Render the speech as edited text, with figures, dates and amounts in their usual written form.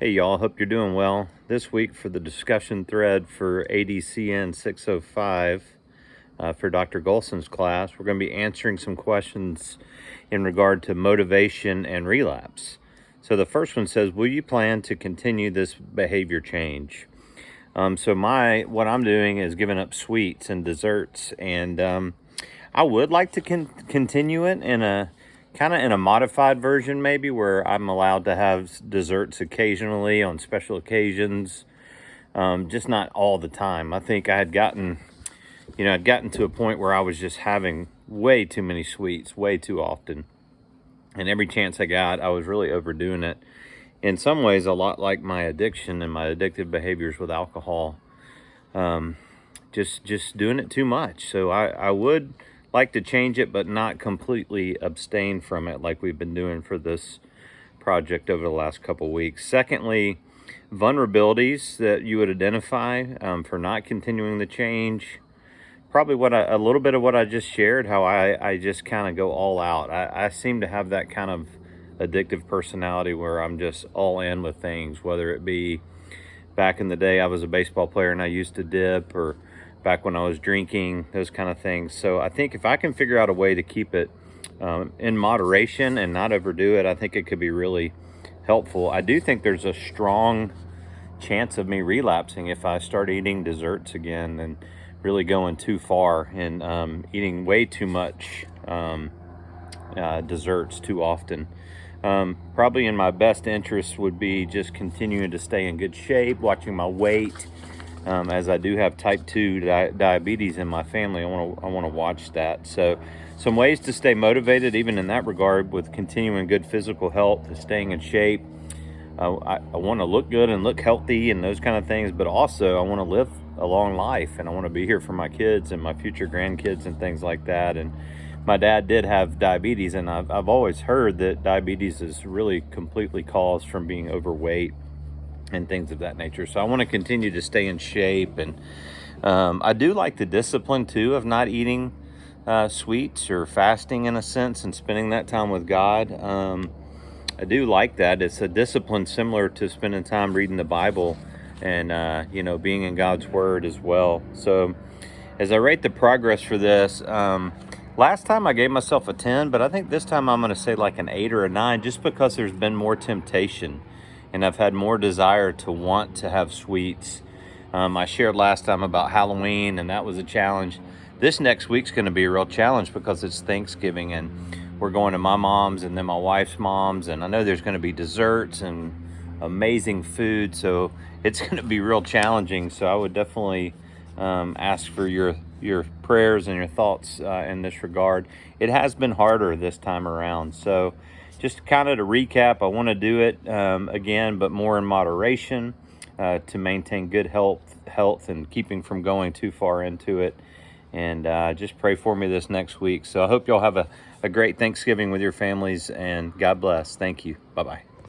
Hey y'all, hope you're doing well. This week for the discussion thread for ADCN 605 for Dr. Golson's class, we're going to be answering some questions in regard to motivation and relapse. So the first one says, will you plan to continue this behavior change? What I'm doing is giving up sweets and desserts, and I would like to continue it in a kind of in a modified version, maybe, where I'm allowed to have desserts occasionally on special occasions, just not all the time. I think I'd gotten to a point where I was just having way too many sweets way too often, and every chance I got, I was really overdoing it. In some ways, a lot like my addiction and my addictive behaviors with alcohol, just doing it too much. So I would like to change it, but not completely abstain from it like we've been doing for this project over the last couple weeks. Secondly, vulnerabilities that you would identify for not continuing the change. Probably a little bit of what I just shared, how I just kind of go all out. I seem to have that kind of addictive personality where I'm just all in with things, whether it be back in the day I was a baseball player and I used to dip, or back when I was drinking, those kind of things. So I think if I can figure out a way to keep it in moderation and not overdo it, I think it could be really helpful. I do think there's a strong chance of me relapsing if I start eating desserts again and really going too far and eating way too much desserts too often. Probably in my best interest would be just continuing to stay in good shape, watching my weight. As I do have type 2 diabetes in my family, I want to watch that. So some ways to stay motivated even in that regard, with continuing good physical health, staying in shape. I want to look good and look healthy and those kind of things, but also I want to live a long life, and I want to be here for my kids and my future grandkids and things like that. And my dad did have diabetes, and I've always heard that diabetes is really completely caused from being overweight and things of that nature. So I want to continue to stay in shape, and I do like the discipline too of not eating sweets or fasting in a sense and spending that time with God. I do like that. It's a discipline similar to spending time reading the Bible and being in God's Word as well. So as I rate the progress for this, last time I gave myself a 10, but I think this time I'm going to say like an 8 or a 9, just because there's been more temptation and I've had more desire to want to have sweets. I shared last time about Halloween, and that was a challenge. This next week's going to be a real challenge because it's Thanksgiving, and we're going to my mom's and then my wife's mom's, and I know there's going to be desserts and amazing food, so it's going to be real challenging. So I would definitely ask for your prayers and your thoughts in this regard. It has been harder this time around. So just kind of to recap, I want to do it again, but more in moderation to maintain good health and keeping from going too far into it. And just pray for me this next week. So I hope y'all have a great Thanksgiving with your families, and God bless. Thank you. Bye-bye.